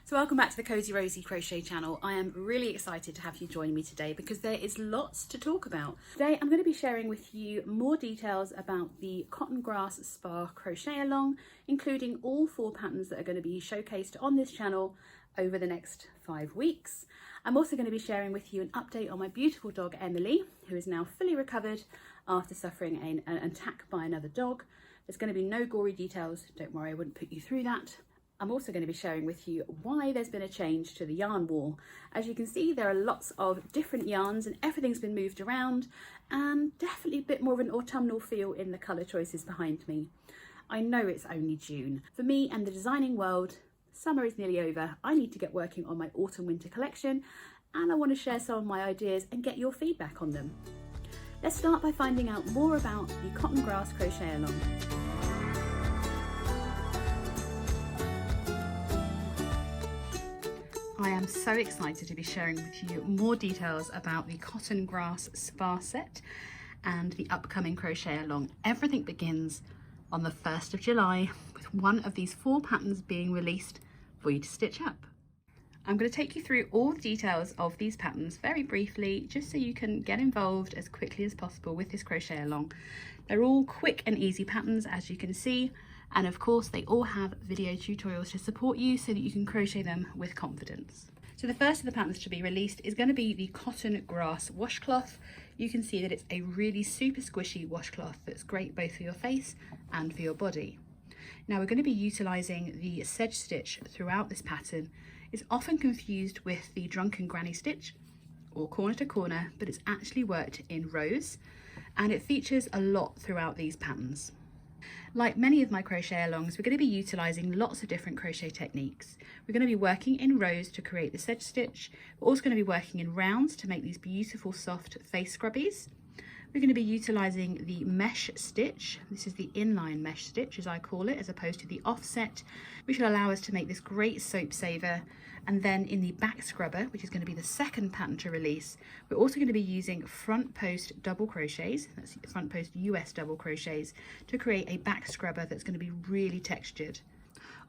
So welcome back to the Cozy Rosie Crochet channel. I am really excited to have you join me today because there is lots to talk about. Today I'm going to be sharing with you more details about the Cotton Grass Spa Crochet Along, including all 4 patterns that are going to be showcased on this channel over the next 5 weeks. I'm also going to be sharing with you an update on my beautiful dog Emily, who is now fully recovered after suffering an attack by another dog. There's going to be no gory details, don't worry, I wouldn't put you through that. I'm also going to be sharing with you why there's been a change to the yarn wall. As you can see, there are lots of different yarns and everything's been moved around, and definitely a bit more of an autumnal feel in the colour choices behind me. I know it's only June. For me and the designing world, summer is nearly over. I need to get working on my autumn winter collection, and I want to share some of my ideas and get your feedback on them. Let's start by finding out more about the Cotton Grass Crochet Along. I am so excited to be sharing with you more details about the Cotton Grass Spa set and the upcoming Crochet Along. Everything begins on the 1st of July with one of these 4 patterns being released for you to stitch up. I'm going to take you through all the details of these patterns very briefly, just so you can get involved as quickly as possible with this Crochet Along. They're all quick and easy patterns, as you can see, and of course they all have video tutorials to support you so that you can crochet them with confidence. So the first of the patterns to be released is going to be the Cotton Grass washcloth. You can see that it's a really super squishy washcloth that's great both for your face and for your body. Now we're going to be utilising the sedge stitch throughout this pattern. It's often confused with the drunken granny stitch or corner to corner, but it's actually worked in rows and it features a lot throughout these patterns. Like many of my crochet alongs, we're going to be utilising lots of different crochet techniques. We're going to be working in rows to create the sedge stitch. We're also going to be working in rounds to make these beautiful soft face scrubbies. We're going to be utilising the mesh stitch. This is the inline mesh stitch, as I call it, as opposed to the offset, which will allow us to make this great soap saver. And then in the back scrubber, which is going to be the second pattern to release, we're also going to be using front post double crochets, that's front post US double crochets, to create a back scrubber that's going to be really textured.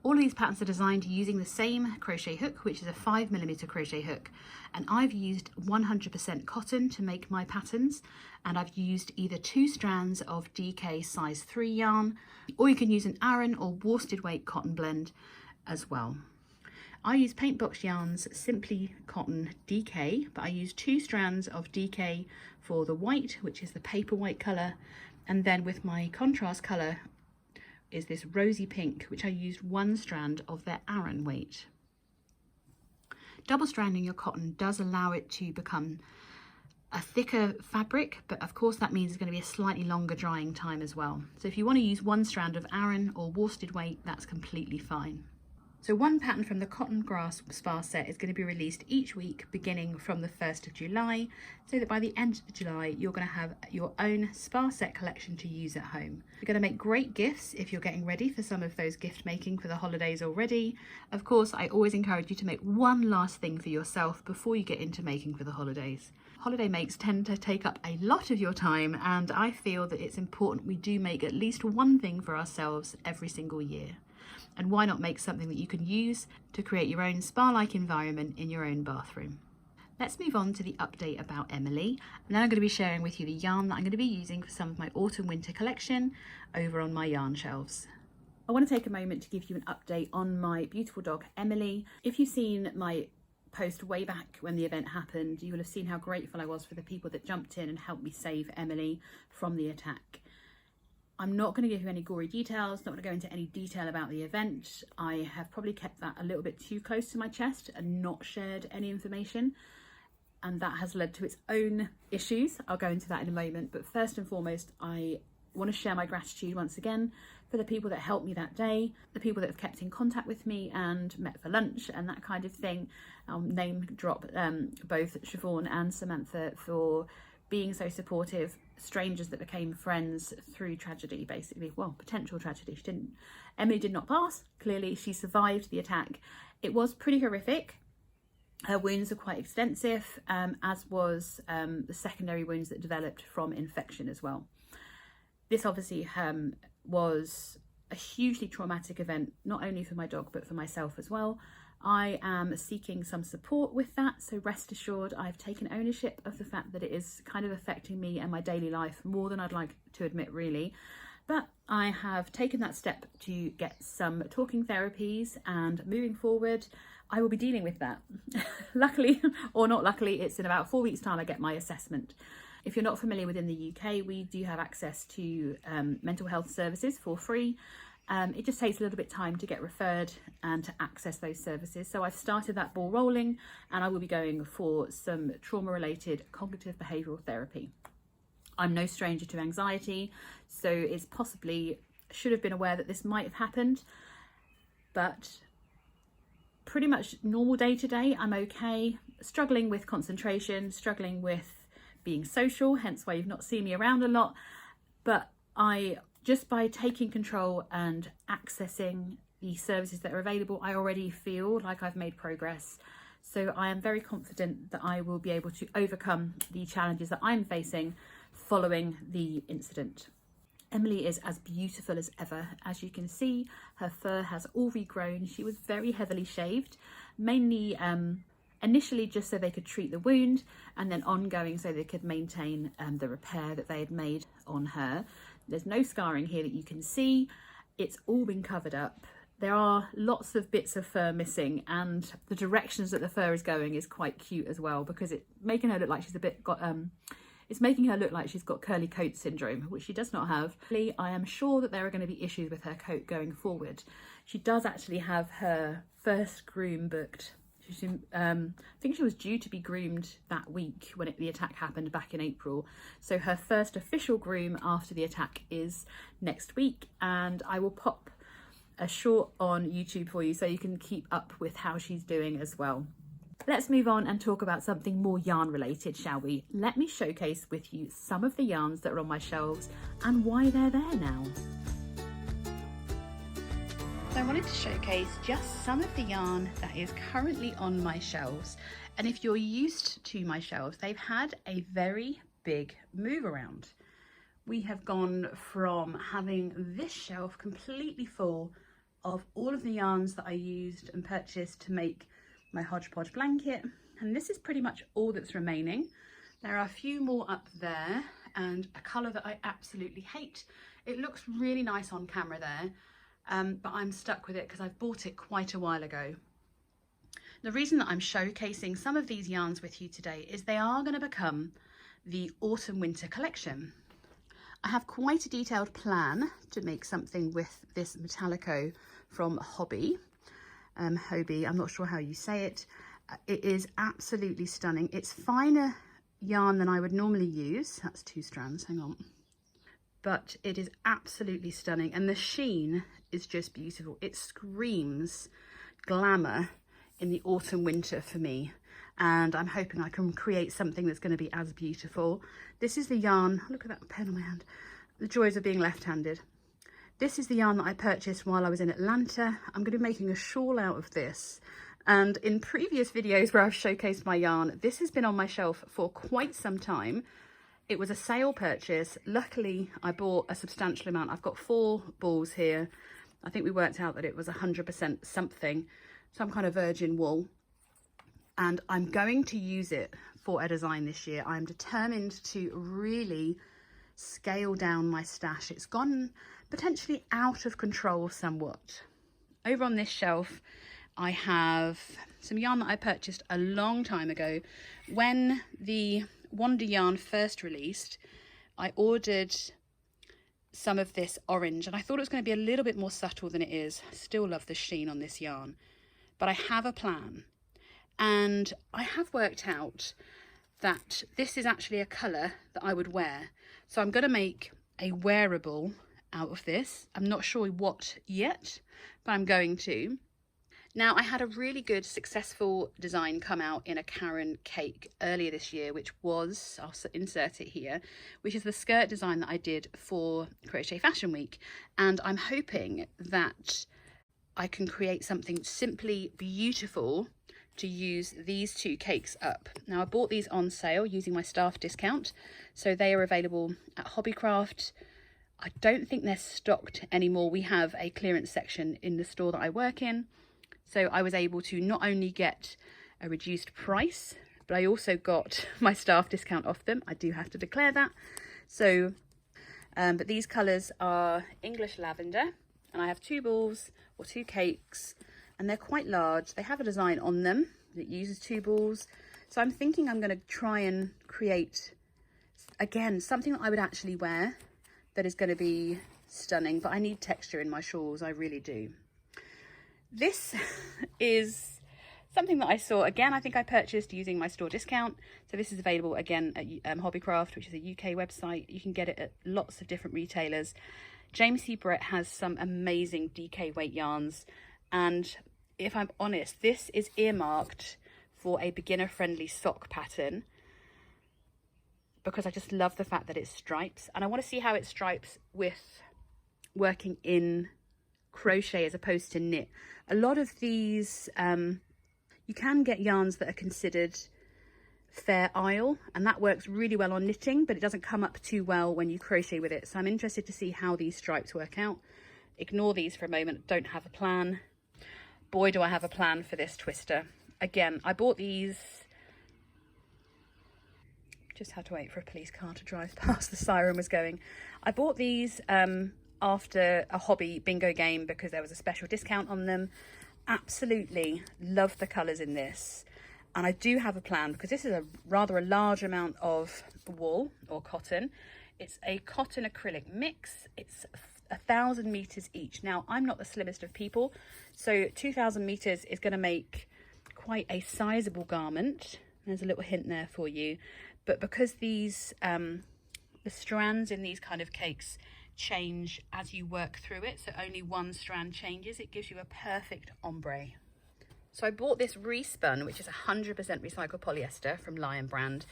All of these patterns are designed using the same crochet hook, which is a 5mm crochet hook, and I've used 100% cotton to make my patterns, and I've used either 2 strands of DK size 3 yarn, or you can use an Aran or worsted weight cotton blend as well. I use Paintbox Yarns Simply Cotton DK, but I use 2 strands of DK for the white, which is the paper white colour, and then with my contrast colour is this rosy pink, which I used 1 strand of their Aran weight. Double stranding your cotton does allow it to become a thicker fabric, but of course that means it's going to be a slightly longer drying time as well. So if you want to use 1 strand of Aran or worsted weight, that's completely fine. So one pattern from the Cotton Grass Spa set is going to be released each week beginning from the 1st of July, so that by the end of July you're going to have your own spa set collection to use at home. You're going to make great gifts if you're getting ready for some of those gift making for the holidays already. Of course, I always encourage you to make one last thing for yourself before you get into making for the holidays. Holiday makes tend to take up a lot of your time, and I feel that it's important we do make at least one thing for ourselves every single year. And why not make something that you can use to create your own spa-like environment in your own bathroom? Let's move on to the update about Emily, and then I'm going to be sharing with you the yarn that I'm going to be using for some of my autumn-winter collection over on my yarn shelves. I want to take a moment to give you an update on my beautiful dog Emily. If you've seen my post way back when the event happened, you will have seen how grateful I was for the people that jumped in and helped me save Emily from the attack. I'm not going to give you any gory details, not going to go into any detail about the event. I have probably kept that a little bit too close to my chest and not shared any information, and that has led to its own issues. I'll go into that in a moment, but first and foremost, I want to share my gratitude once again for the people that helped me that day, the people that have kept in contact with me and met for lunch and that kind of thing. I'll name drop both Siobhan and Samantha for being so supportive, strangers that became friends through tragedy, basically. Well, potential tragedy. Emily did not pass. Clearly, she survived the attack. It was pretty horrific. Her wounds are quite extensive, as was the secondary wounds that developed from infection as well. This obviously was a hugely traumatic event, not only for my dog, but for myself as well. I am seeking some support with that, so rest assured I've taken ownership of the fact that it is kind of affecting me and my daily life more than I'd like to admit, really. But I have taken that step to get some talking therapies, and moving forward I will be dealing with that. Luckily or not luckily, it's in about 4 weeks' time I get my assessment. If you're not familiar, within the UK we do have access to mental health services for free. It just takes a little bit of time to get referred and to access those services. So I've started that ball rolling, and I will be going for some trauma-related cognitive behavioural therapy. I'm no stranger to anxiety, so it's possibly should have been aware that this might have happened, but pretty much normal day to day, I'm okay. Struggling with concentration, struggling with being social, hence why you've not seen me around a lot, but just by taking control and accessing the services that are available, I already feel like I've made progress. So I am very confident that I will be able to overcome the challenges that I'm facing following the incident. Emily is as beautiful as ever. As you can see, her fur has all regrown. She was very heavily shaved, mainly initially just so they could treat the wound, and then ongoing so they could maintain the repair that they had made on her. There's no scarring here that you can see. It's all been covered up. There are lots of bits of fur missing, and the directions that the fur is going is quite cute as well, because it's making her look like she's it's making her look like she's got curly coat syndrome, which she does not have. I am sure that there are going to be issues with her coat going forward. She does actually have her first groom booked. I think she was due to be groomed that week when the attack happened back in April. So her first official groom after the attack is next week, and I will pop a short on YouTube for you so you can keep up with how she's doing as well. Let's move on and talk about something more yarn related, shall we? Let me showcase with you some of the yarns that are on my shelves and why they're there now. So I wanted to showcase just some of the yarn that is currently on my shelves. And if you're used to my shelves, they've had a very big move around. We have gone from having this shelf completely full of all of the yarns that I used and purchased to make my hodgepodge blanket, and this is pretty much all that's remaining. There are a few more up there, and a colour that I absolutely hate. It looks really nice on camera there, but I'm stuck with it because I've bought it quite a while ago. The reason that I'm showcasing some of these yarns with you today is they are going to become the autumn winter collection. I have quite a detailed plan to make something with this Metallico from Hobby. Hobie, I'm not sure how you say it. It is absolutely stunning. It's finer yarn than I would normally use. That's 2 strands, hang on. But it is absolutely stunning, and the sheen is just beautiful. It screams glamour in the autumn winter for me, and I'm hoping I can create something that's going to be as beautiful. This is the yarn, look at that pen on my hand, the joys of being left-handed. This is the yarn that I purchased while I was in Atlanta. I'm going to be making a shawl out of this. And in previous videos where I've showcased my yarn, this has been on my shelf for quite some time. It was a sale purchase. Luckily, I bought a substantial amount. I've got 4 balls here. I think we worked out that it was 100% something, some kind of virgin wool. And I'm going to use it for a design this year. I'm determined to really scale down my stash. It's gone potentially out of control somewhat. Over on this shelf, I have some yarn that I purchased a long time ago. When the Wonder yarn first released, I ordered some of this orange, and I thought it was going to be a little bit more subtle than it is. Still love the sheen on this yarn, but I have a plan, and I have worked out that this is actually a colour that I would wear. So I'm going to make a wearable out of this. I'm not sure what yet, but I'm going to. Now, I had a really good successful design come out in a Karen cake earlier this year, which was, I'll insert it here, which is the skirt design that I did for Crochet Fashion Week. And I'm hoping that I can create something simply beautiful to use these 2 cakes up. Now, I bought these on sale using my staff discount, so they are available at Hobbycraft. I don't think they're stocked anymore. We have a clearance section in the store that I work in, So I was able to not only get a reduced price, but I also got my staff discount off them. I do have to declare that. So, but these colours are English lavender, and I have 2 balls or 2 cakes, and they're quite large. They have a design on them that uses 2 balls. So I'm thinking I'm going to try and create, again, something that I would actually wear that is going to be stunning, but I need texture in my shawls, I really do. This is something that I saw, again, I think I purchased using my store discount. So this is available again at Hobbycraft, which is a UK website. You can get it at lots of different retailers. James C. Brett has some amazing DK weight yarns, and if I'm honest, this is earmarked for a beginner friendly sock pattern, because I just love the fact that it stripes, and I want to see how it stripes with working in crochet as opposed to knit. A lot of these, you can get yarns that are considered Fair Isle, and that works really well on knitting, but it doesn't come up too well when you crochet with it. So I'm interested to see how these stripes work out. Ignore these for a moment, don't have a plan. Boy, do I have a plan for this twister. Again, I bought these, just had to wait for a police car to drive past, the siren was going. I bought these after a hobby bingo game because there was a special discount on them. Absolutely love the colours in this. And I do have a plan, because this is a rather large amount of wool or cotton. It's a cotton acrylic mix. It's 1,000 meters each. Now, I'm not the slimmest of people, so 2,000 meters is going to make quite a sizable garment. There's a little hint there for you. But because these, the strands in these kind of cakes change as you work through it, so only one strand changes, it gives you a perfect ombre. So I bought this respun, which is 100% recycled polyester from Lion brand,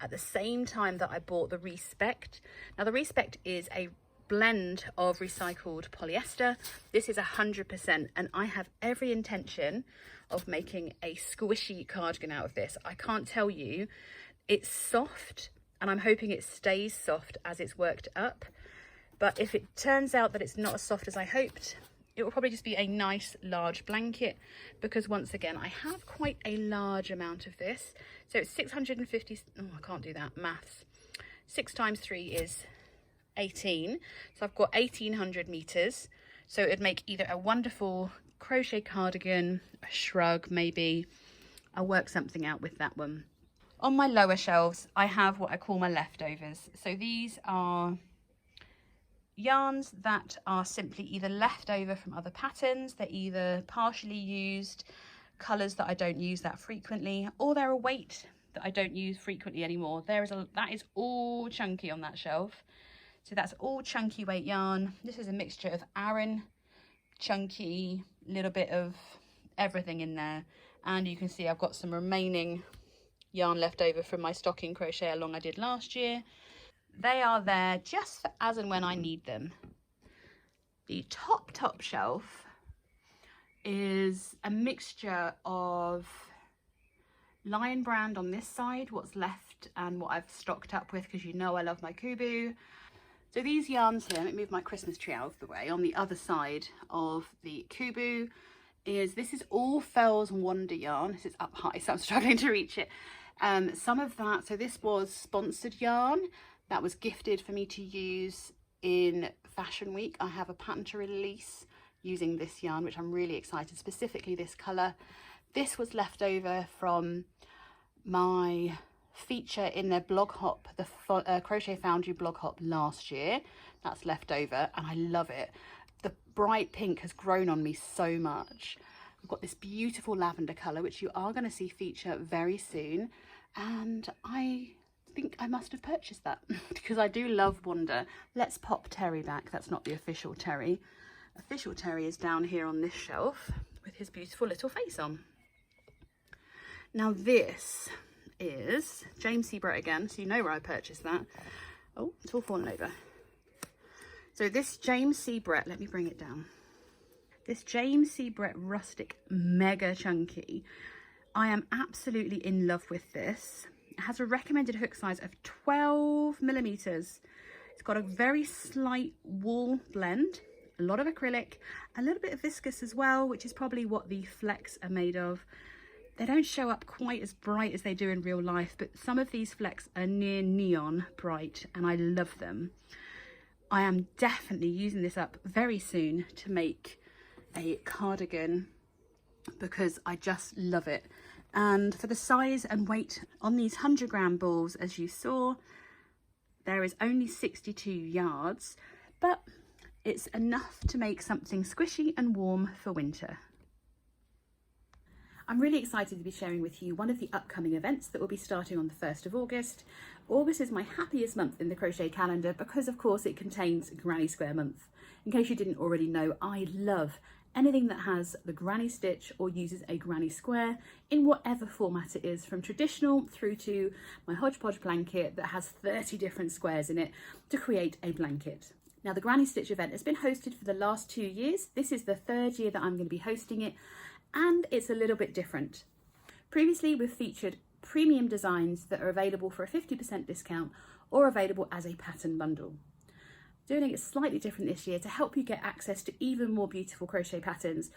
at the same time that I bought the Respect. Now the Respect is a blend of recycled polyester. This is 100%, and I have every intention of making a squishy cardigan out of this. I can't tell you, it's soft, and I'm hoping it stays soft as it's worked up. But if it turns out that it's not as soft as I hoped, it will probably just be a nice large blanket, because once again, I have quite a large amount of this. So it's 650, oh, I can't do that, maths. 6 times 3 is 18. So I've got 1,800 meters. So it'd make either a wonderful crochet cardigan, a shrug maybe. I'll work something out with that one. On my lower shelves, I have what I call my leftovers. So these are yarns that are simply either left over from other patterns, they're either partially used, colours that I don't use that frequently, or they're a weight that I don't use frequently anymore. That is all chunky on that shelf. So that's all chunky weight yarn. This is a mixture of Aran, chunky, little bit of everything in there. And you can see I've got some remaining yarn left over from my stocking crochet along I did last year. They are there just for as and when I need them. The top shelf is a mixture of Lion brand on this side, what's left and what I've stocked up with, because you know I love my kubu. So these yarns here, let me move my Christmas tree out of the way. On the other side of the kubu this is all Fell's Wonder yarn. This is up high, so I'm struggling to reach it. Some of that, so this was sponsored yarn that was gifted for me to use in Fashion Week. I have a pattern to release using this yarn, which I'm really excited, specifically this colour. This was left over from my feature in their blog hop, the Crochet Foundry blog hop last year. That's left over and I love it. The bright pink has grown on me so much. I've got this beautiful lavender colour, which you are going to see feature very soon. And I think I must have purchased that because I do love Wonder. Let's pop Terry back. That's not the official Terry. Official Terry is down here on this shelf with his beautiful little face on. Now this is James C. Brett again, so you know where I purchased that. Oh, it's all fallen over. So this James C. Brett, let me bring it down. This James C. Brett Rustic Mega Chunky. I am absolutely in love with this. It has a recommended hook size of 12 millimeters. It's got a very slight wool blend, a lot of acrylic, a little bit of viscose as well, which is probably what the flecks are made of. They don't show up quite as bright as they do in real life, but some of these flecks are near neon bright and I love them. I am definitely using this up very soon to make a cardigan because I just love it. And for the size and weight on these 100-gram balls, as you saw, there is only 62 yards, but it's enough to make something squishy and warm for winter. I'm really excited to be sharing with you one of the upcoming events that will be starting on the 1st of August. August is my happiest month in the crochet calendar because of course it contains Granny Square month. In case you didn't already know, I love anything that has the granny stitch or uses a granny square in whatever format it is, from traditional through to my hodgepodge blanket that has 30 different squares in it to create a blanket. Now the granny stitch event has been hosted for the last 2 years. This is the 3rd year that I'm going to be hosting it, and it's a little bit different. Previously we've featured premium designs that are available for a 50% discount or available as a pattern bundle. Doing it slightly different this year to help you get access to even more beautiful crochet patterns.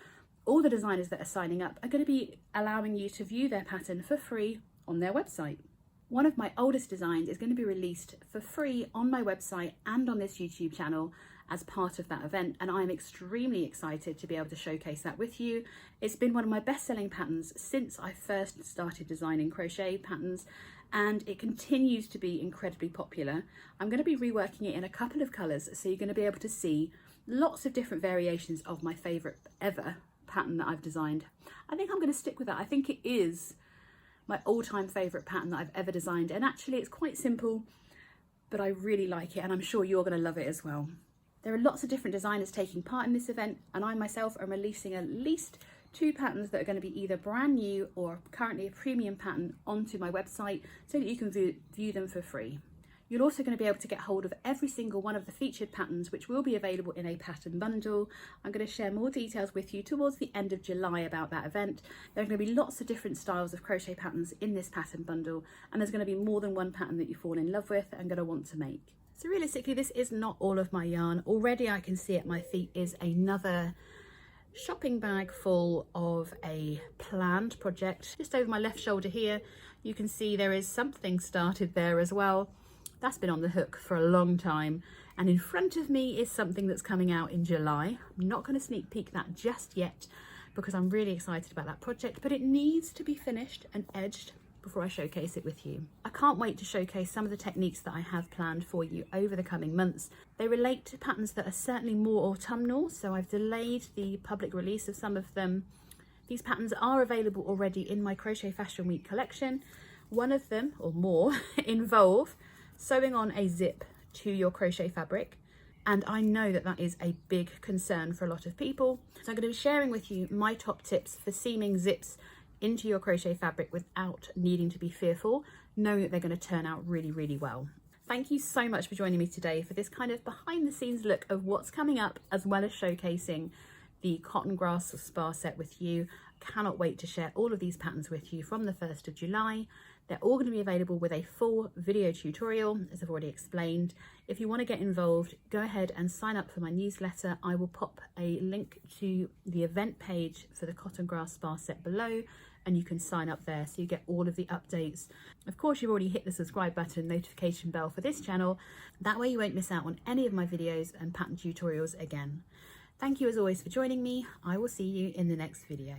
All the designers that are signing up are going to be allowing you to view their pattern for free on their website. One of my oldest designs is going to be released for free on my website and on this YouTube channel as part of that event, and I'm extremely excited to be able to showcase that with you. It's been one of my best-selling patterns since I first started designing crochet patterns, and it continues to be incredibly popular. I'm going to be reworking it in a couple of colours, so you're going to be able to see lots of different variations of my favourite ever pattern that I've designed. I think I'm going to stick with that. I think it is my all-time favourite pattern that I've ever designed, and actually it's quite simple, but I really like it and I'm sure you're going to love it as well. There are lots of different designers taking part in this event, and I myself am releasing at least 2 patterns that are going to be either brand new or currently a premium pattern onto my website so that you can view them for free. You're also going to be able to get hold of every single one of the featured patterns, which will be available in a pattern bundle. I'm going to share more details with you towards the end of July about that event. There are going to be lots of different styles of crochet patterns in this pattern bundle, and there's going to be more than one pattern that you fall in love with and going to want to make. So realistically, this is not all of my yarn. Already I can see at my feet is another shopping bag full of a planned project. Just over my left shoulder here, you can see there is something started there as well. That's been on the hook for a long time. And in front of me is something that's coming out in July. I'm not going to sneak peek that just yet because I'm really excited about that project, but it needs to be finished and edged before I showcase it with you. I can't wait to showcase some of the techniques that I have planned for you over the coming months. They relate to patterns that are certainly more autumnal, so I've delayed the public release of some of them. These patterns are available already in my Crochet Fashion Week collection. One of them, or more, involve sewing on a zip to your crochet fabric, and I know that that is a big concern for a lot of people. So I'm going to be sharing with you my top tips for seaming zips into your crochet fabric without needing to be fearful, knowing that they're going to turn out really, really well. Thank you so much for joining me today for this kind of behind the scenes look of what's coming up, as well as showcasing the cotton grass spar set with you. Cannot wait to share all of these patterns with you from the 1st of July. They're all going to be available with a full video tutorial, as I've already explained. If you want to get involved, go ahead and sign up for my newsletter. I will pop a link to the event page for the cotton grass spar set below, and you can sign up there so you get all of the updates. Of course, you've already hit the subscribe button, notification bell for this channel. That way you won't miss out on any of my videos and pattern tutorials again. Thank you as always for joining me. I will see you in the next video.